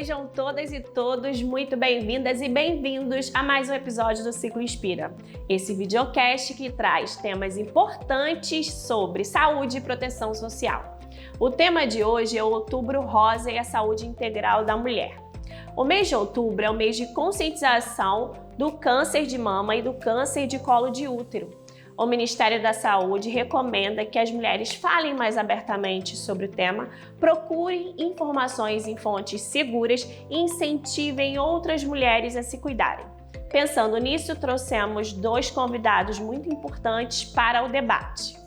sejam todas e todos muito bem-vindas e bem-vindos a mais um episódio do Ciclo Inspira. Esse videocast que traz temas importantes sobre saúde e proteção social. O tema de hoje é o Outubro Rosa e a saúde integral da mulher. O mês de outubro é o mês de conscientização do câncer de mama e do câncer de colo de útero. O Ministério da Saúde recomenda que as mulheres falem mais abertamente sobre o tema, procurem informações em fontes seguras e incentivem outras mulheres a se cuidarem. Pensando nisso, trouxemos dois convidados muito importantes para o debate.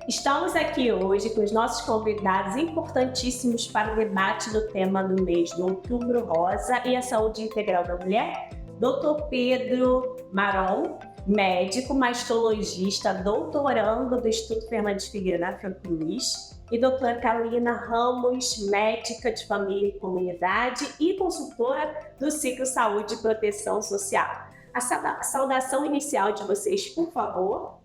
Estamos aqui hoje com os nossos convidados importantíssimos para o debate do tema do mês do Outubro Rosa e a saúde integral da mulher, Dr. Pedro Maron, médico, mastologista, doutorando do Instituto Fernandes Figueiredo na Fiocruz, e doutora Carolina Ramos, médica de família e comunidade e consultora do Ciclo Saúde e Proteção Social. A saudação inicial de vocês, por favor.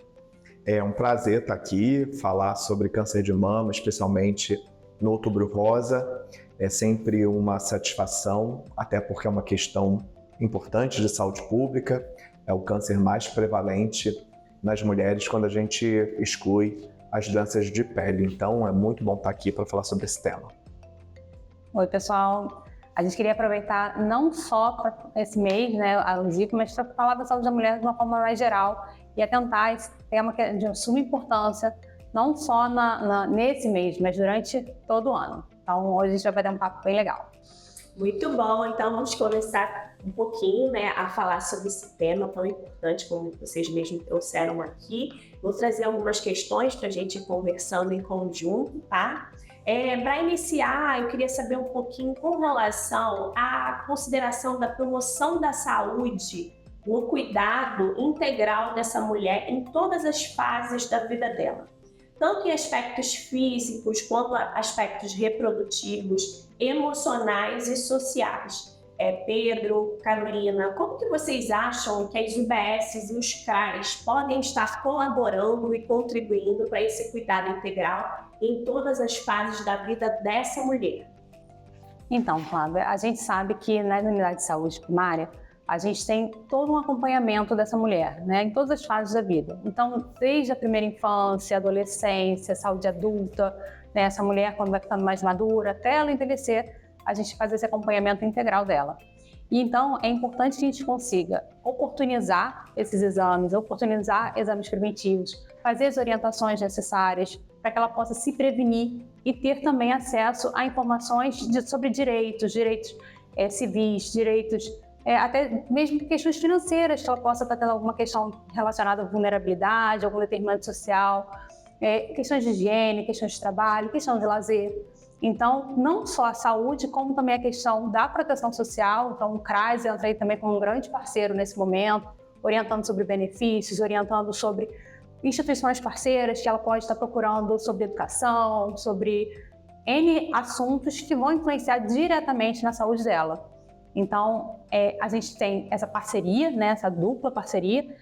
É um prazer estar aqui, falar sobre câncer de mama, especialmente no Outubro Rosa. É sempre uma satisfação, até porque é uma questão importante de saúde pública. É o câncer mais prevalente nas mulheres quando a gente exclui as doenças de pele. Então, é muito bom estar aqui para falar sobre esse tema. Oi, pessoal. A gente queria aproveitar não só para esse mês, né, a Zico, mas para falar da saúde da mulher de uma forma mais geral e atentar esse tema que é de suma importância, não só nesse mês, mas durante todo o ano. Então, hoje a gente vai bater um papo bem legal. Muito bom, então vamos começar um pouquinho, a falar sobre esse tema tão importante como vocês mesmos trouxeram aqui. Vou trazer algumas questões para a gente ir conversando em conjunto, tá? Para iniciar, eu queria saber um pouquinho com relação à consideração da promoção da saúde, no cuidado integral dessa mulher em todas as fases da vida dela. Tanto em aspectos físicos, quanto aspectos reprodutivos, emocionais e sociais. Pedro, Carolina, como que vocês acham que as UBSs e os CRAs podem estar colaborando e contribuindo para esse cuidado integral em todas as fases da vida dessa mulher? Então, Flávia, a gente sabe que na unidade de saúde primária, a gente tem todo um acompanhamento dessa mulher, né, em todas as fases da vida. Então, desde a primeira infância, adolescência, saúde adulta, né, essa mulher quando vai ficando mais madura, até ela envelhecer, a gente faz esse acompanhamento integral dela. E então, é importante que a gente consiga oportunizar esses exames, oportunizar exames preventivos, fazer as orientações necessárias para que ela possa se prevenir e ter também acesso a informações sobre direitos civis, direitos até mesmo questões financeiras, que ela possa estar tendo alguma questão relacionada à vulnerabilidade, algum determinado social, questões de higiene, questões de trabalho, questão de lazer. Então, não só a saúde, como também a questão da proteção social. Então, o CRAS entra aí também como um grande parceiro nesse momento, orientando sobre benefícios, orientando sobre instituições parceiras que ela pode estar procurando sobre educação, sobre N assuntos que vão influenciar diretamente na saúde dela. Então, a gente tem essa parceria, né, essa dupla parceria,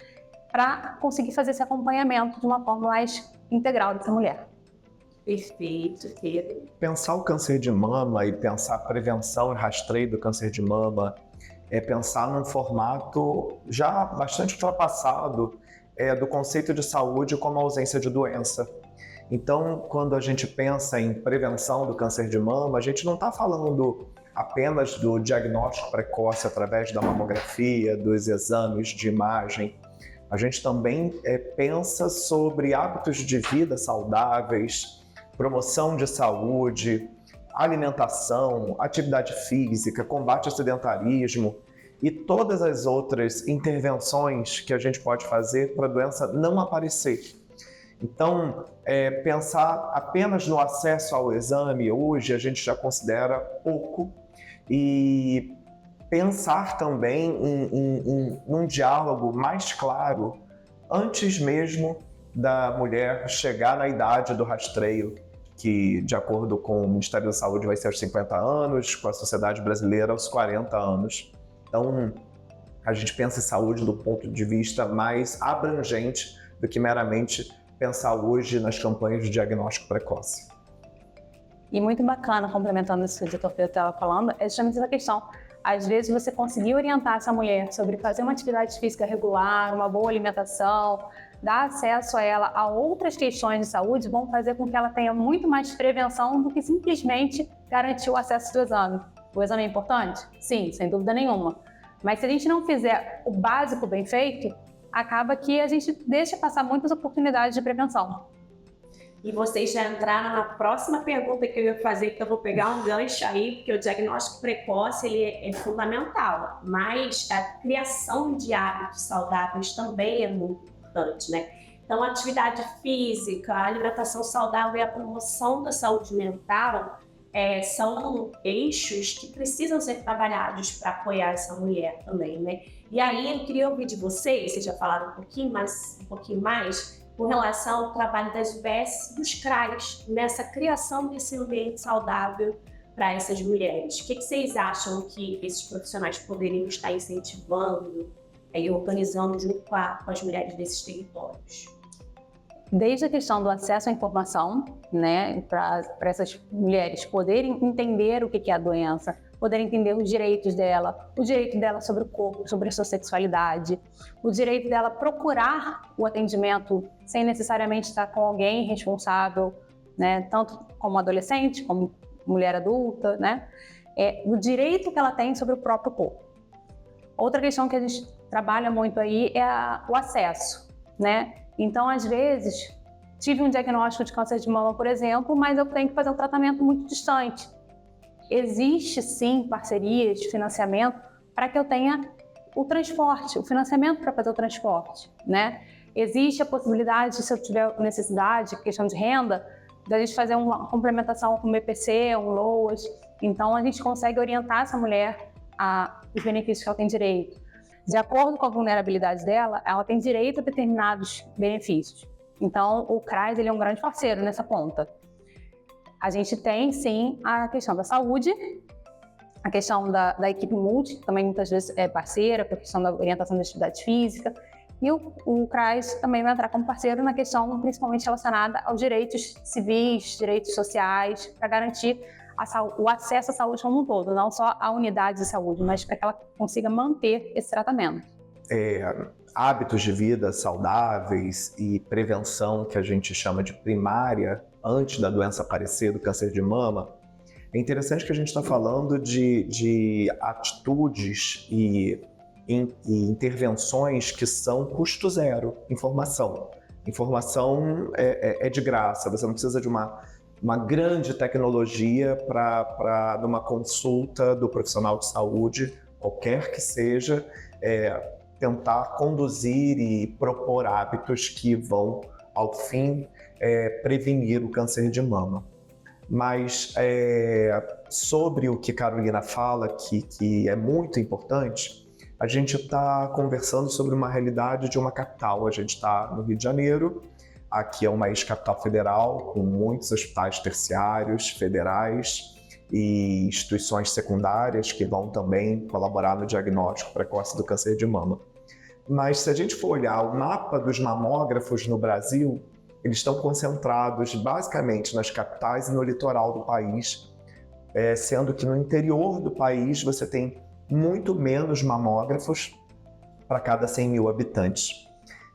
para conseguir fazer esse acompanhamento de uma forma mais integral dessa mulher. Perfeito, Pedro. Pensar o câncer de mama e pensar a prevenção e rastreio do câncer de mama é pensar num formato já bastante ultrapassado do conceito de saúde como ausência de doença. Então, quando a gente pensa em prevenção do câncer de mama, a gente não está falando apenas do diagnóstico precoce através da mamografia, dos exames de imagem. A gente também pensa sobre hábitos de vida saudáveis, promoção de saúde, alimentação, atividade física, combate ao sedentarismo e todas as outras intervenções que a gente pode fazer para a doença não aparecer. Então, pensar apenas no acesso ao exame hoje a gente já considera pouco, e pensar também num diálogo mais claro antes mesmo da mulher chegar na idade do rastreio, que de acordo com o Ministério da Saúde vai ser aos 50 anos, com a Sociedade Brasileira aos 40 anos. Então, a gente pensa em saúde do ponto de vista mais abrangente do que meramente pensar hoje nas campanhas de diagnóstico precoce. E muito bacana, complementando isso que o Dr. Pedro estava falando, é justamente essa questão. Às vezes você conseguir orientar essa mulher sobre fazer uma atividade física regular, uma boa alimentação, dar acesso a ela a outras questões de saúde, vão fazer com que ela tenha muito mais prevenção do que simplesmente garantir o acesso do exame. O exame é importante? Sim, sem dúvida nenhuma. Mas se a gente não fizer o básico bem feito, acaba que a gente deixa passar muitas oportunidades de prevenção. E vocês já entraram na próxima pergunta que eu ia fazer, que eu vou pegar um gancho aí, porque o diagnóstico precoce ele é fundamental, mas a criação de hábitos saudáveis também é muito importante, né? Então, a atividade física, a alimentação saudável e a promoção da saúde mental são eixos que precisam ser trabalhados para apoiar essa mulher também, né? E aí, eu queria ouvir de vocês já falaram um pouquinho mais, com relação ao trabalho das UBS, dos CRAs, nessa criação desse ambiente saudável para essas mulheres. O que vocês acham que esses profissionais poderiam estar incentivando e organizando junto com as mulheres desses territórios? Desde a questão do acesso à informação, né, para essas mulheres poderem entender o que é a doença, poderem entender os direitos dela, o direito dela sobre o corpo, sobre a sua sexualidade, o direito dela procurar o atendimento sem necessariamente estar com alguém responsável, né, tanto como adolescente, como mulher adulta, né, o direito que ela tem sobre o próprio corpo. Outra questão que a gente trabalha muito aí é o acesso, né? Então, às vezes, tive um diagnóstico de câncer de mama, por exemplo, mas eu tenho que fazer um tratamento muito distante. Existe, sim, parcerias de financiamento para que eu tenha o transporte, o financiamento para fazer o transporte, né? Existe a possibilidade, se eu tiver necessidade, questão de renda, da gente fazer uma complementação com o BPC, um LOAS. Então, a gente consegue orientar essa mulher os benefícios que ela tem direito. De acordo com a vulnerabilidade dela, ela tem direito a determinados benefícios. Então, o CRAS ele é um grande parceiro nessa ponta. A gente tem, sim, a questão da saúde, a questão da equipe multi, que também muitas vezes é parceira, para a questão da orientação da atividade física. E o CRAS também vai entrar como parceiro na questão principalmente relacionada aos direitos civis, direitos sociais, para garantir o acesso à saúde como um todo, não só a unidade de saúde, mas para que ela consiga manter esse tratamento. Hábitos de vida saudáveis e prevenção, que a gente chama de primária, antes da doença aparecer, do câncer de mama, é interessante que a gente está falando de atitudes e intervenções que são custo zero. Informação é de graça, você não precisa de uma grande tecnologia para numa consulta do profissional de saúde, qualquer que seja, tentar conduzir e propor hábitos que vão, ao fim, prevenir o câncer de mama. Mas sobre o que Carolina fala, que é muito importante, a gente está conversando sobre uma realidade de uma capital. A gente está no Rio de Janeiro. Aqui é uma ex-capital federal, com muitos hospitais terciários, federais e instituições secundárias que vão também colaborar no diagnóstico precoce do câncer de mama. Mas se a gente for olhar o mapa dos mamógrafos no Brasil, eles estão concentrados basicamente nas capitais e no litoral do país, sendo que no interior do país você tem muito menos mamógrafos para cada 100 mil habitantes.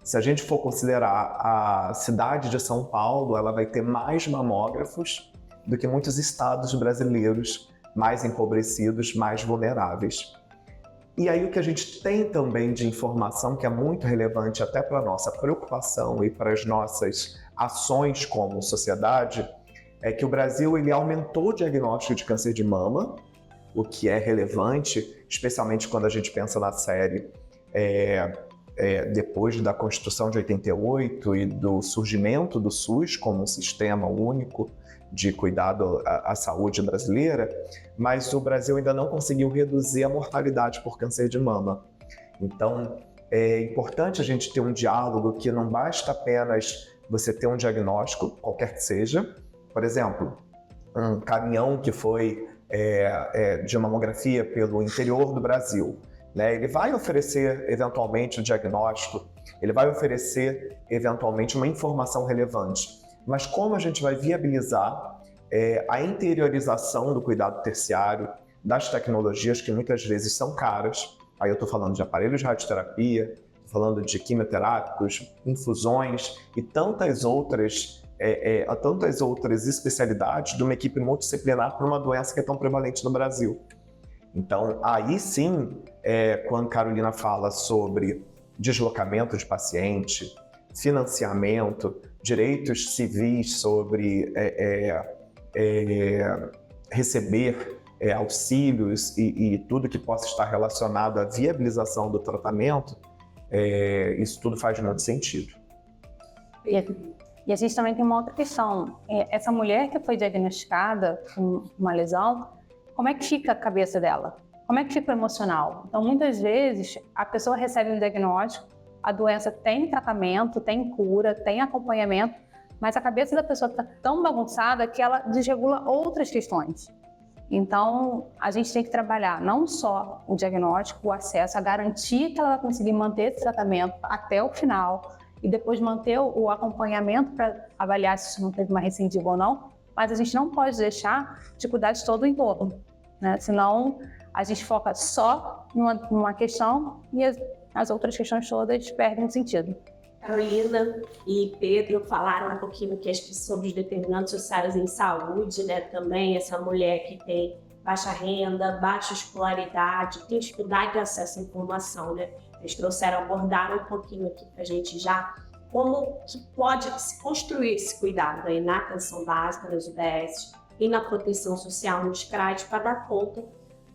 Se a gente for considerar a cidade de São Paulo, ela vai ter mais mamógrafos do que muitos estados brasileiros mais empobrecidos, mais vulneráveis. E aí o que a gente tem também de informação que é muito relevante até para a nossa preocupação e para as nossas ações como sociedade, é que o Brasil ele aumentou o diagnóstico de câncer de mama, o que é relevante, especialmente quando a gente pensa na série depois da Constituição de 88 e do surgimento do SUS como um sistema único de cuidado à saúde brasileira, mas o Brasil ainda não conseguiu reduzir a mortalidade por câncer de mama. Então, é importante a gente ter um diálogo que não basta apenas você ter um diagnóstico, qualquer que seja. Por exemplo, um caminhão que foi de mamografia pelo interior do Brasil, né? Ele vai oferecer eventualmente um diagnóstico, ele vai oferecer eventualmente uma informação relevante, mas como a gente vai viabilizar a interiorização do cuidado terciário, das tecnologias que muitas vezes são caras. Aí eu estou falando de aparelhos de radioterapia, estou falando de quimioterápicos, infusões e tantas outras especialidades de uma equipe multidisciplinar para uma doença que é tão prevalente no Brasil. Então, aí sim, quando Carolina fala sobre deslocamento de paciente, financiamento, direitos civis sobre receber auxílios e tudo que possa estar relacionado à viabilização do tratamento, isso tudo faz muito sentido. E a gente também tem uma outra questão. Essa mulher que foi diagnosticada com uma lesão, como é que fica a cabeça dela? Como é que fica o emocional? Então, muitas vezes, a pessoa recebe um diagnóstico, a doença tem tratamento, tem cura, tem acompanhamento, mas a cabeça da pessoa está tão bagunçada que ela desregula outras questões. Então, a gente tem que trabalhar não só o diagnóstico, o acesso, a garantia que ela vai conseguir manter esse tratamento até o final e depois manter o acompanhamento para avaliar se não teve uma recidiva ou não, mas a gente não pode deixar de cuidar de todo o entorno, né? Senão, a gente foca só numa questão e as outras questões todas perdem o sentido. Carolina e Pedro falaram um pouquinho aqui sobre os determinantes sociais em saúde, né? Também essa mulher que tem baixa renda, baixa escolaridade, tem dificuldade de acesso à informação, né? Eles abordaram um pouquinho aqui pra gente já como que pode se construir esse cuidado aí na atenção básica das UBS e na proteção social nos CRAs para dar conta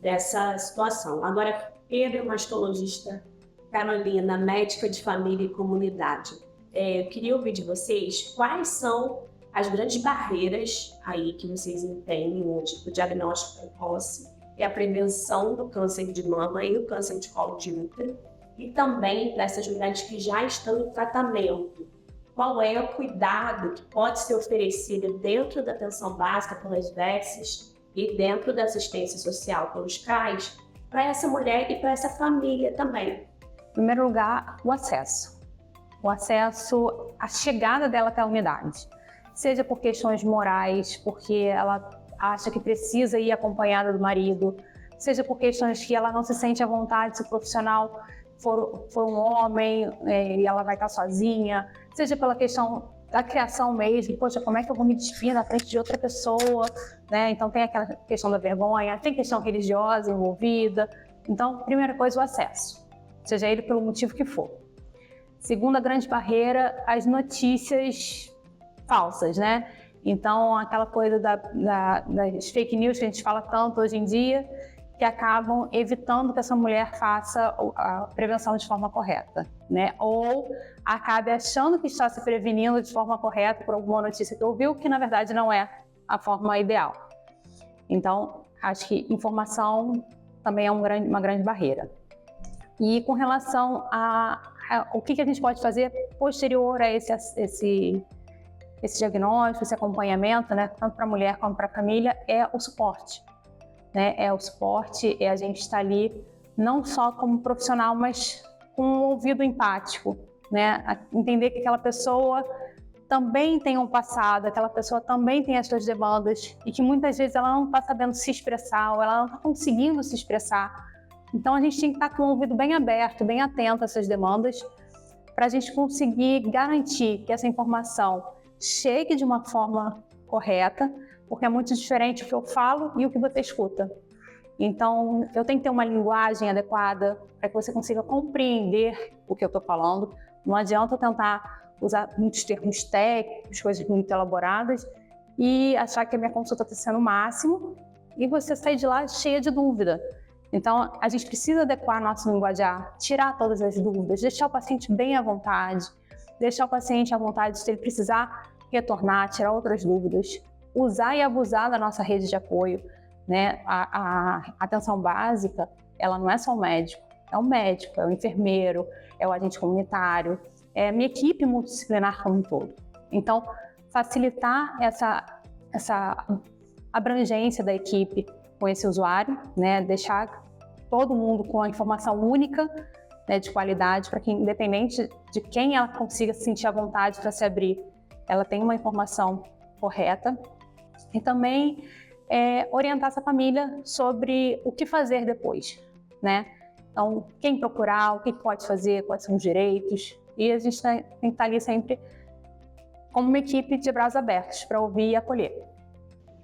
dessa situação. Agora, Pedro, mastologista, Carolina, médica de família e comunidade. Eu queria ouvir de vocês quais são as grandes barreiras aí que vocês entendem hoje para o diagnóstico precoce e a prevenção do câncer de mama e do câncer de colo de útero, e também para essas mulheres que já estão em tratamento. Qual é o cuidado que pode ser oferecido dentro da atenção básica pelas UBSs e dentro da assistência social pelos CRAs para essa mulher e para essa família também? Em primeiro lugar, o acesso. A chegada dela até a unidade. Seja por questões morais, porque ela acha que precisa ir acompanhada do marido, seja por questões que ela não se sente à vontade se o profissional for um homem e ela vai estar sozinha, seja pela questão da criação mesmo, poxa, como é que eu vou me despir na frente de outra pessoa, né? Então tem aquela questão da vergonha, tem questão religiosa envolvida. Então, primeira coisa, o acesso, seja ele pelo motivo que for. Segunda grande barreira, as notícias falsas, né? Então, aquela coisa das fake news que a gente fala tanto hoje em dia, que acabam evitando que essa mulher faça a prevenção de forma correta, né? Ou acabe achando que está se prevenindo de forma correta por alguma notícia que ouviu, que na verdade não é a forma ideal. Então, acho que informação também é uma grande barreira. E com relação o que a gente pode fazer posterior a esse diagnóstico, esse acompanhamento, né, tanto para a mulher quanto para a família, é o suporte. Né? É o suporte, é a gente estar ali não só como profissional, mas com um ouvido empático, né? Entender que aquela pessoa também tem um passado, aquela pessoa também tem as suas demandas e que muitas vezes ela não está sabendo se expressar ou ela não está conseguindo se expressar. Então a gente tem que estar com o ouvido bem aberto, bem atento a essas demandas para a gente conseguir garantir que essa informação chegue de uma forma correta, porque é muito diferente o que eu falo e o que você escuta. Então, eu tenho que ter uma linguagem adequada para que você consiga compreender o que eu estou falando. Não adianta eu tentar usar muitos termos técnicos, coisas muito elaboradas, e achar que a minha consulta está sendo o máximo, e você sair de lá cheia de dúvida. Então, a gente precisa adequar nosso linguajar, tirar todas as dúvidas, deixar o paciente bem à vontade, deixar o paciente à vontade se ele precisar retornar, tirar outras dúvidas, usar e abusar da nossa rede de apoio, né? A atenção básica, ela não é só o médico, é o enfermeiro, é o agente comunitário, é a minha equipe multidisciplinar como um todo. Então, facilitar essa abrangência da equipe com esse usuário, né? Deixar todo mundo com a informação única, né, de qualidade, para que, independente de quem ela consiga se sentir à vontade para se abrir, ela tenha uma informação correta. E também orientar essa família sobre o que fazer depois, né? Então, quem procurar, o que pode fazer, quais são os direitos. E a gente tem que estar ali sempre como uma equipe de braços abertos para ouvir e acolher.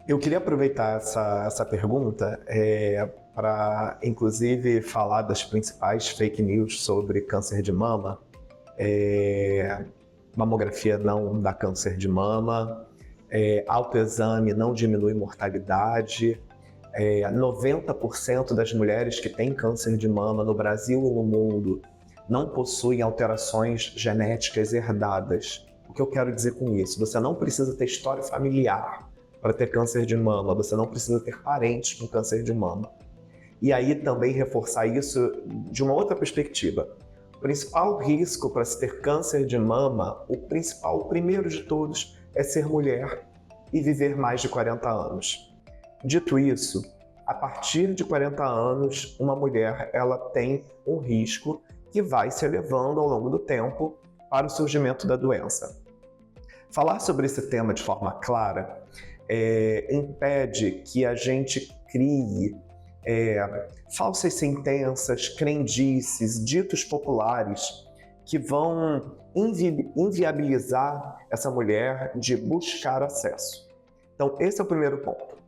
Eu queria aproveitar essa pergunta para, inclusive, falar das principais fake news sobre câncer de mama. Mamografia não dá câncer de mama, autoexame não diminui mortalidade, 90% das mulheres que têm câncer de mama no Brasil e no mundo não possuem alterações genéticas herdadas. O que eu quero dizer com isso? Você não precisa ter história familiar para ter câncer de mama, você não precisa ter parentes com câncer de mama. E aí também reforçar isso de uma outra perspectiva. O principal risco para se ter câncer de mama, o primeiro de todos, é ser mulher e viver mais de 40 anos. Dito isso, a partir de 40 anos, uma mulher ela tem um risco que vai se elevando ao longo do tempo para o surgimento da doença. Falar sobre esse tema de forma clara impede que a gente crie falsas sentenças, crendices, ditos populares que vão inviabilizar essa mulher de buscar acesso. Então, esse é o primeiro ponto.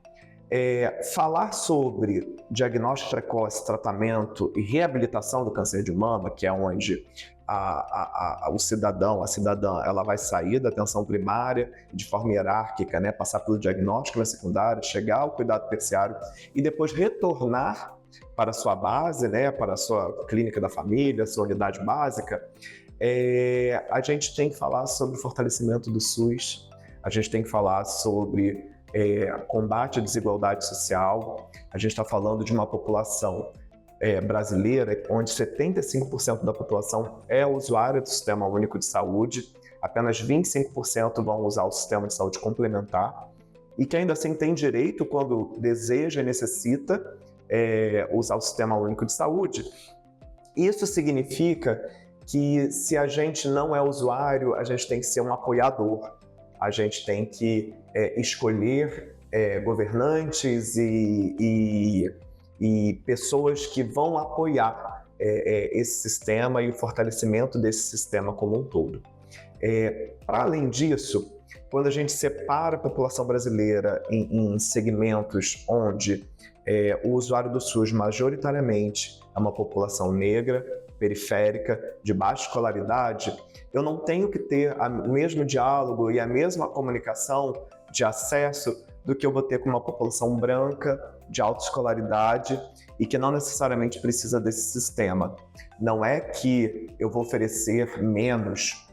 Falar sobre diagnóstico precoce, tratamento e reabilitação do câncer de mama, que é onde o cidadão, a cidadã, ela vai sair da atenção primária de forma hierárquica, né, passar pelo diagnóstico na secundária, chegar ao cuidado terciário e depois retornar para a sua base, né, para a sua clínica da família, sua unidade básica. A gente tem que falar sobre o fortalecimento do SUS, a gente tem que falar sobre combate à desigualdade social. A gente está falando de uma população brasileira onde 75% da população é usuária do Sistema Único de Saúde, apenas 25% vão usar o Sistema de Saúde Complementar e que ainda assim tem direito, quando deseja e necessita, usar o Sistema Único de Saúde. Isso significa que se a gente não é usuário, a gente tem que ser um apoiador. A gente tem que escolher governantes e pessoas que vão apoiar esse sistema e o fortalecimento desse sistema como um todo. Para além disso, quando a gente separa a população brasileira em segmentos onde o usuário do SUS majoritariamente é uma população negra, periférica, de baixa escolaridade, eu não tenho que ter o mesmo diálogo e a mesma comunicação de acesso do que eu vou ter com uma população branca, de alta escolaridade e que não necessariamente precisa desse sistema. Não é que eu vou oferecer menos,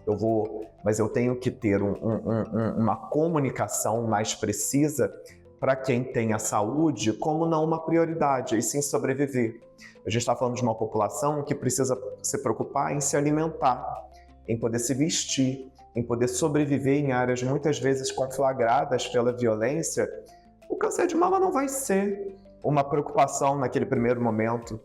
mas eu tenho que ter uma comunicação mais precisa para quem tem a saúde como não uma prioridade, e sim sobreviver. A gente está falando de uma população que precisa se preocupar em se alimentar, em poder se vestir, em poder sobreviver em áreas muitas vezes conflagradas pela violência. O câncer de mama não vai ser uma preocupação naquele primeiro momento.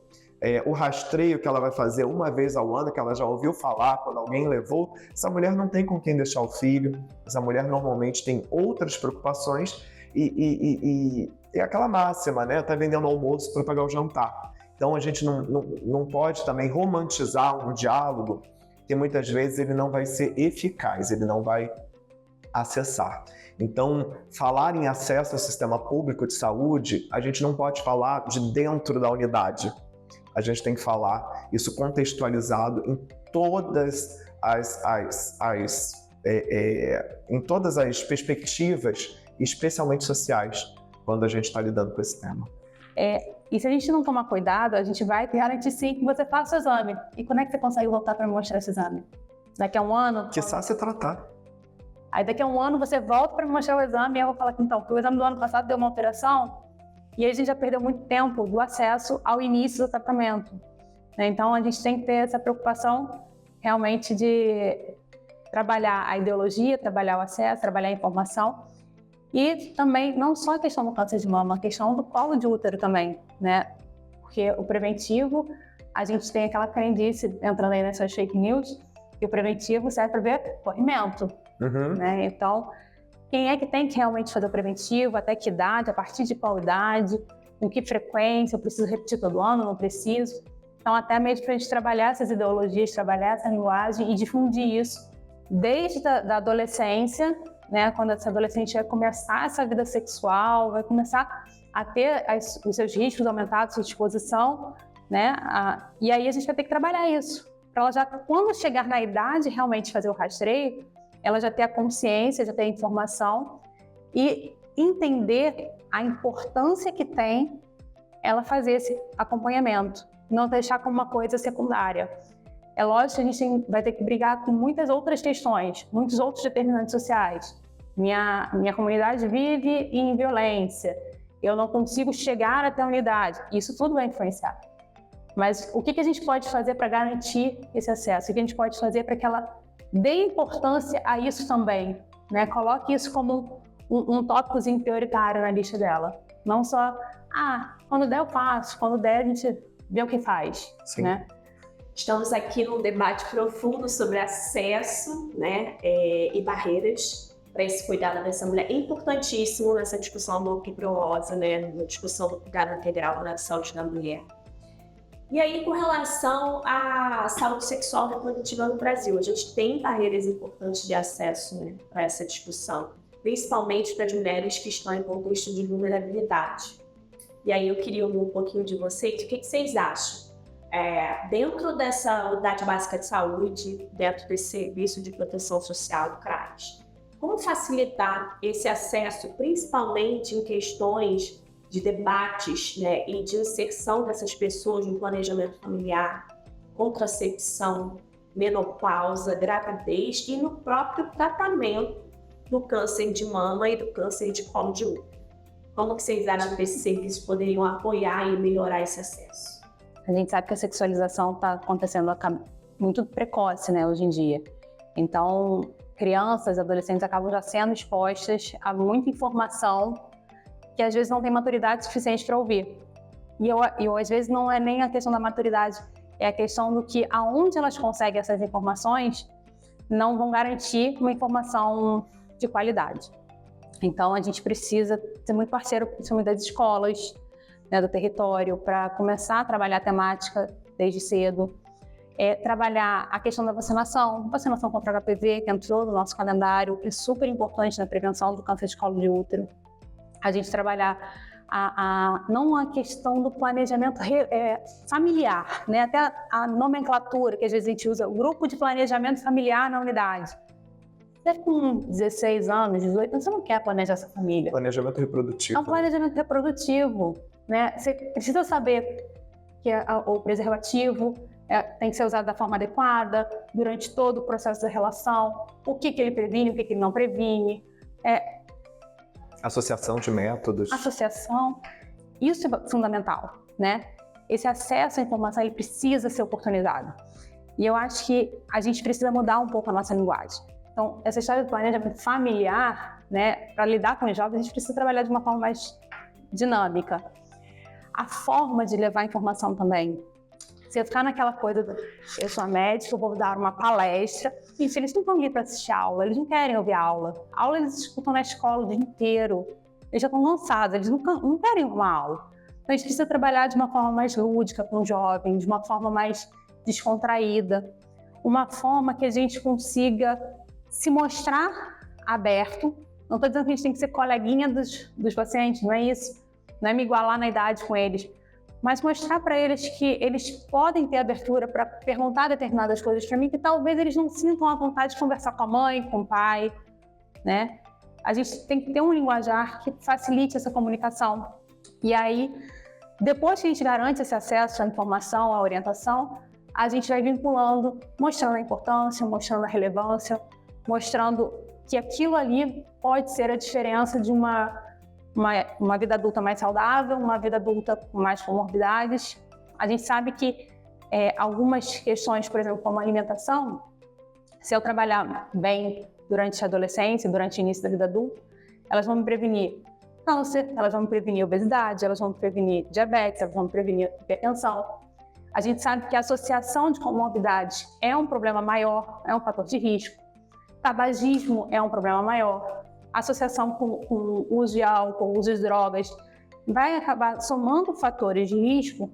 O rastreio que ela vai fazer uma vez ao ano, que ela já ouviu falar quando alguém levou, essa mulher não tem com quem deixar o filho, essa mulher normalmente tem outras preocupações e aquela máxima, né? Tá vendendo almoço para pagar o jantar. Então a gente não pode também romantizar um diálogo que muitas vezes ele não vai ser eficaz, ele não vai acessar. Então, falar em acesso ao sistema público de saúde, a gente não pode falar de dentro da unidade. A gente tem que falar isso contextualizado em todas em todas as perspectivas, especialmente sociais, quando a gente está lidando com esse tema. E se a gente não tomar cuidado, a gente vai garantir sim que você faça o exame. E quando é que você consegue voltar para me mostrar esse exame? Daqui a um ano? Quiçá se tratar. Aí daqui a um ano você volta para me mostrar o exame e eu vou falar que então, o exame do ano passado deu uma alteração e aí a gente já perdeu muito tempo do acesso ao início do tratamento. Então a gente tem que ter essa preocupação realmente de trabalhar a ideologia, trabalhar o acesso, trabalhar a informação e também não só a questão do câncer de mama, a questão do colo de útero também, né? Porque o preventivo, a gente tem aquela crendice entrando aí nessas fake news, que o preventivo serve para ver corrimento. Né? Então, quem é que tem que realmente fazer o preventivo, até que idade, a partir de qual idade, com que frequência, eu preciso repetir todo ano, não preciso. Então, até mesmo para a gente trabalhar essas ideologias, trabalhar essa linguagem e difundir isso desde a adolescência, né, quando essa adolescente vai começar essa vida sexual, vai começar a ter os seus riscos aumentados, sua exposição, né, e aí a gente vai ter que trabalhar isso, para ela já, quando chegar na idade realmente fazer o rastreio, ela já ter a consciência, já ter a informação e entender a importância que tem ela fazer esse acompanhamento, não deixar como uma coisa secundária. É lógico que a gente vai ter que brigar com muitas outras questões, muitos outros determinantes sociais. Minha comunidade vive em violência, eu não consigo chegar até a unidade, isso tudo vai influenciar. Mas o que a gente pode fazer para garantir esse acesso? O que a gente pode fazer para que ela dê importância a isso também, né? Coloque isso como um tópicozinho prioritário na lista dela. Não só, quando der eu faço, quando der a gente vê o que faz, né? Estamos aqui num debate profundo sobre acesso, né, e barreiras para esse cuidado dessa mulher. É importantíssimo nessa discussão do Outubro Rosa, né, na discussão do cuidado integral na saúde da mulher. E aí, com relação à saúde sexual e reprodutiva no Brasil, a gente tem barreiras importantes de acesso, né, para essa discussão, principalmente para as mulheres que estão em contexto de vulnerabilidade. E aí eu queria ouvir um pouquinho de vocês, o que vocês acham? Dentro dessa unidade básica de saúde, dentro desse serviço de proteção social do CRAS, como facilitar esse acesso, principalmente em questões de debates, né, e de inserção dessas pessoas no planejamento familiar, contracepção, menopausa, gravidez e no próprio tratamento do câncer de mama e do câncer de colo de útero? Como que vocês acham que esses serviços poderiam apoiar e melhorar esse acesso? A gente sabe que a sexualização está acontecendo muito precoce, né, hoje em dia. Então, crianças, adolescentes acabam já sendo expostas a muita informação que às vezes não tem maturidade suficiente para ouvir. E eu, às vezes, não é nem a questão da maturidade, é a questão do que aonde elas conseguem essas informações não vão garantir uma informação de qualidade. Então, a gente precisa ser muito parceiro, principalmente das escolas, né, do território, para começar a trabalhar a temática desde cedo. Trabalhar a questão da vacinação contra o HPV, que entrou no nosso calendário, é super importante na prevenção do câncer de colo de útero. A gente trabalhar não a questão do planejamento familiar, né, até a nomenclatura que às vezes a gente usa, o grupo de planejamento familiar na unidade. Você com 16 anos, 18 anos, você não quer planejar essa família. Planejamento reprodutivo. É um planejamento reprodutivo, né? Você precisa saber que o preservativo tem que ser usado da forma adequada durante todo o processo da relação, o que ele previne, o que ele não previne. Associação de métodos. Associação, isso é fundamental, né? Esse acesso à informação, ele precisa ser oportunizado. E eu acho que a gente precisa mudar um pouco a nossa linguagem. Então, essa história do planejamento familiar, né, para lidar com os jovens, a gente precisa trabalhar de uma forma mais dinâmica. A forma de levar a informação também. Você ficar naquela coisa do, eu sou médica, eu vou dar uma palestra. Gente, eles não estão ali para assistir aula, eles não querem ouvir aula. Aula eles escutam na escola o dia inteiro. Eles já estão cansados, eles não querem uma aula. Então, a gente precisa trabalhar de uma forma mais lúdica com o jovem, de uma forma mais descontraída. Uma forma que a gente consiga se mostrar aberto. Não estou dizendo que a gente tem que ser coleguinha dos pacientes, não é isso. Não é me igualar na idade com eles. Mas mostrar para eles que eles podem ter abertura para perguntar determinadas coisas para mim, que talvez eles não sintam a vontade de conversar com a mãe, com o pai, né? A gente tem que ter um linguajar que facilite essa comunicação. E aí, depois que a gente garante esse acesso à informação, à orientação, a gente vai vinculando, mostrando a importância, mostrando a relevância, mostrando que aquilo ali pode ser a diferença de uma vida adulta mais saudável, uma vida adulta com mais comorbidades. A gente sabe que algumas questões, por exemplo, como alimentação, se eu trabalhar bem durante a adolescência, durante o início da vida adulta, elas vão me prevenir câncer, elas vão me prevenir obesidade, elas vão me prevenir diabetes, elas vão me prevenir hipertensão. A gente sabe que a associação de comorbidades é um problema maior, é um fator de risco. Tabagismo é um problema maior. associação com uso de álcool, uso de drogas, vai acabar somando fatores de risco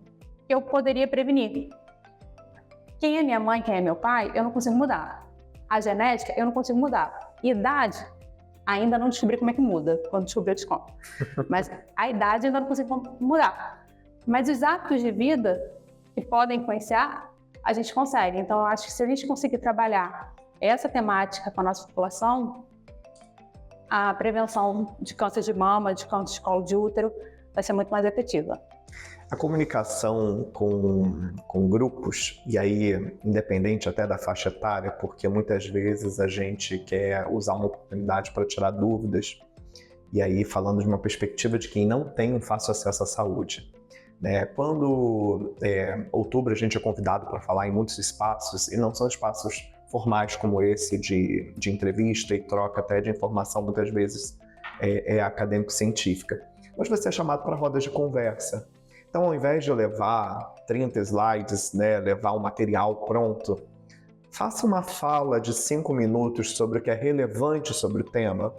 que eu poderia prevenir. Quem é minha mãe, quem é meu pai, eu não consigo mudar. A genética, eu não consigo mudar. Idade, ainda não descobri como é que muda. Quando descobrir, eu te conto. Mas a idade ainda não consigo mudar. Mas os hábitos de vida que podem influenciar, a gente consegue. Então, eu acho que se a gente conseguir trabalhar essa temática com a nossa população, a prevenção de câncer de mama, de câncer de colo de útero, vai ser muito mais efetiva. A comunicação com grupos, e aí independente até da faixa etária, porque muitas vezes a gente quer usar uma oportunidade para tirar dúvidas, e aí falando de uma perspectiva de quem não tem um fácil acesso à saúde. Quando outubro a gente é convidado para falar em muitos espaços, e não são espaços formais como esse de entrevista e troca até de informação, muitas vezes acadêmico-científica, mas você é chamado para rodas de conversa. Então, ao invés de eu levar 30 slides, levar um material pronto, faça uma fala de 5 minutos sobre o que é relevante sobre o tema,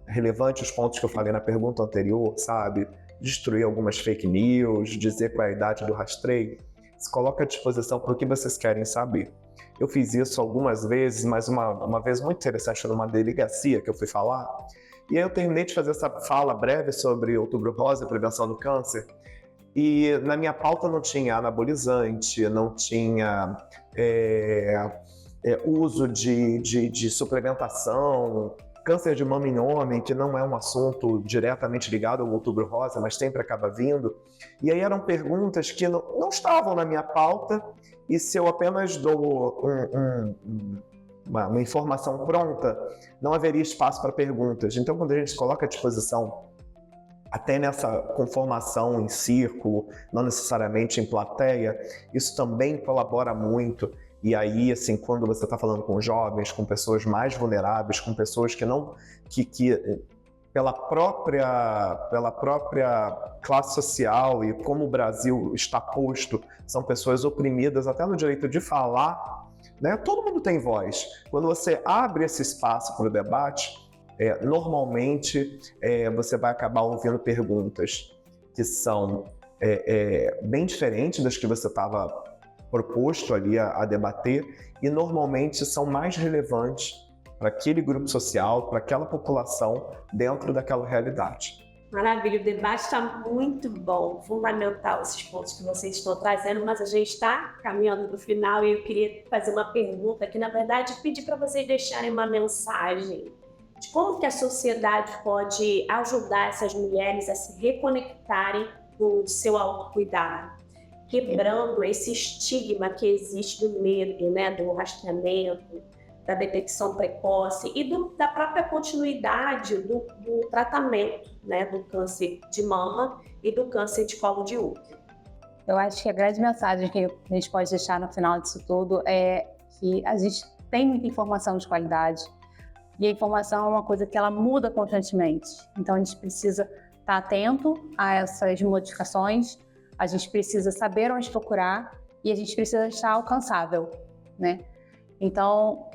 relevante os pontos que eu falei na pergunta anterior, sabe? Destruir algumas fake news, dizer qual é a idade do rastreio, se coloca à disposição para o que vocês querem saber. Eu fiz isso algumas vezes, mas uma vez muito interessante numa delegacia que eu fui falar, e aí eu terminei de fazer essa fala breve sobre Outubro Rosa, prevenção do câncer, e na minha pauta não tinha anabolizante, não tinha uso de suplementação, câncer de mama em homem, que não é um assunto diretamente ligado ao Outubro Rosa, mas sempre acaba vindo. E aí eram perguntas que não estavam na minha pauta, e se eu apenas dou uma informação pronta, não haveria espaço para perguntas. Então, quando a gente se coloca à disposição, até nessa conformação em círculo, não necessariamente em plateia, isso também colabora muito. E aí, assim, quando você está falando com jovens, com pessoas mais vulneráveis, com pessoas que pela própria classe social e como o Brasil está posto, são pessoas oprimidas até no direito de falar, todo mundo tem voz. Quando você abre esse espaço para o debate, normalmente você vai acabar ouvindo perguntas que são bem diferentes das que você estava proposto ali a debater, e normalmente são mais relevantes para aquele grupo social, para aquela população dentro daquela realidade. Maravilha, o debate está muito bom, fundamental esses pontos que vocês estão trazendo, mas a gente está caminhando para o final e eu queria fazer uma pergunta que, na verdade, pedir para vocês deixarem uma mensagem de como que a sociedade pode ajudar essas mulheres a se reconectarem com o seu autocuidado, quebrando esse estigma que existe do medo, do rastreamento, da detecção precoce e da própria continuidade do tratamento, do câncer de mama e do câncer de colo de útero. Eu acho que a grande mensagem que a gente pode deixar no final disso tudo é que a gente tem muita informação de qualidade e a informação é uma coisa que ela muda constantemente. Então a gente precisa estar atento a essas modificações, a gente precisa saber onde procurar e a gente precisa estar alcançável, Então,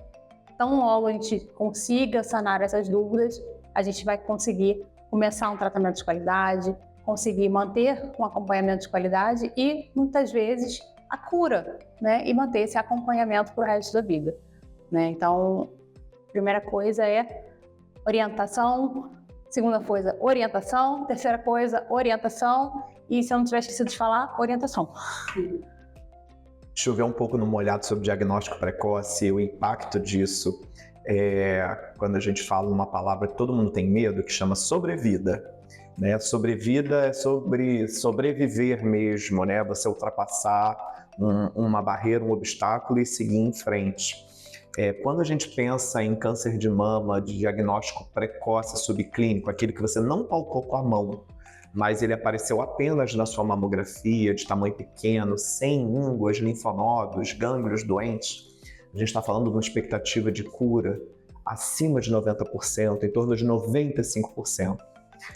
tão logo a gente consiga sanar essas dúvidas, a gente vai conseguir começar um tratamento de qualidade, conseguir manter um acompanhamento de qualidade e, muitas vezes, a cura, e manter esse acompanhamento para o resto da vida, Então, a primeira coisa é orientação, segunda coisa, orientação, terceira coisa, orientação, e se eu não tiver esquecido de falar, orientação. Chover um pouco no molhado sobre diagnóstico precoce, o impacto disso, quando a gente fala uma palavra que todo mundo tem medo, que chama sobrevida. Sobrevida é sobre sobreviver mesmo, você ultrapassar uma barreira, um obstáculo e seguir em frente. Quando a gente pensa em câncer de mama, de diagnóstico precoce subclínico, aquele que você não palpou com a mão, mas ele apareceu apenas na sua mamografia, de tamanho pequeno, sem ínguas, linfonodos, gânglios doentes, a gente está falando de uma expectativa de cura acima de 90%, em torno de 95%.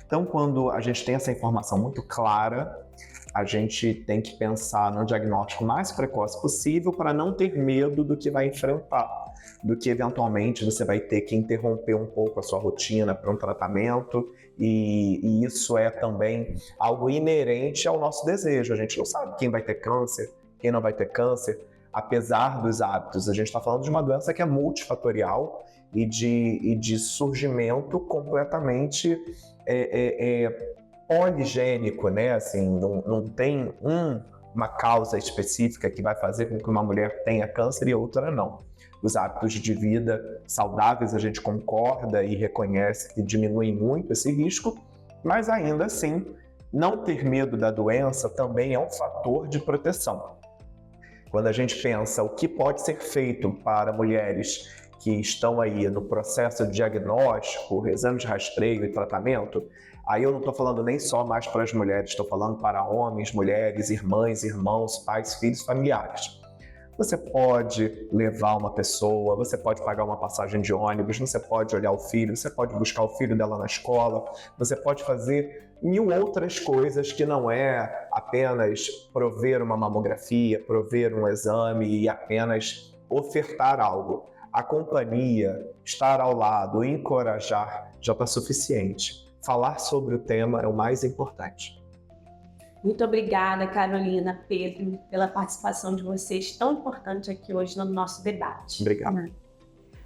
Então, quando a gente tem essa informação muito clara, a gente tem que pensar no diagnóstico mais precoce possível para não ter medo do que vai enfrentar, do que eventualmente você vai ter que interromper um pouco a sua rotina para um tratamento, e isso é também algo inerente ao nosso desejo. A gente não sabe quem vai ter câncer, quem não vai ter câncer, apesar dos hábitos. A gente está falando de uma doença que é multifatorial e de surgimento completamente poligênico, né? Assim, não tem uma causa específica que vai fazer com que uma mulher tenha câncer e outra não. Os hábitos de vida saudáveis, a gente concorda e reconhece que diminuem muito esse risco, mas ainda assim, não ter medo da doença também é um fator de proteção. Quando a gente pensa o que pode ser feito para mulheres que estão aí no processo de diagnóstico, exame de rastreio e tratamento, aí eu não estou falando nem só mais para as mulheres, estou falando para homens, mulheres, irmãs, irmãos, pais, filhos, familiares. Você pode levar uma pessoa, você pode pagar uma passagem de ônibus, você pode olhar o filho, você pode buscar o filho dela na escola, você pode fazer 1000 outras coisas que não é apenas prover uma mamografia, prover um exame e apenas ofertar algo. A companhia, estar ao lado, encorajar, já está suficiente. Falar sobre o tema é o mais importante. Muito obrigada, Carolina, Pedro, pela participação de vocês tão importante aqui hoje no nosso debate. Obrigado.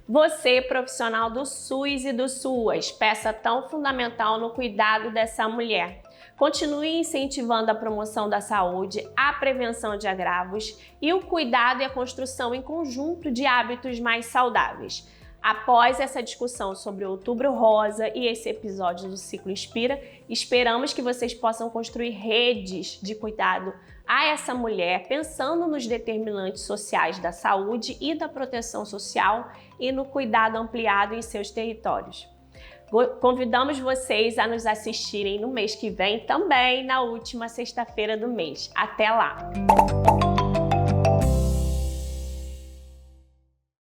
Você, profissional do SUS e do SUAS, peça tão fundamental no cuidado dessa mulher. Continue incentivando a promoção da saúde, a prevenção de agravos e o cuidado e a construção em conjunto de hábitos mais saudáveis. Após essa discussão sobre o Outubro Rosa e esse episódio do Ciclo Inspira, esperamos que vocês possam construir redes de cuidado a essa mulher, pensando nos determinantes sociais da saúde e da proteção social e no cuidado ampliado em seus territórios. Convidamos vocês a nos assistirem no mês que vem, também na última sexta-feira do mês. Até lá!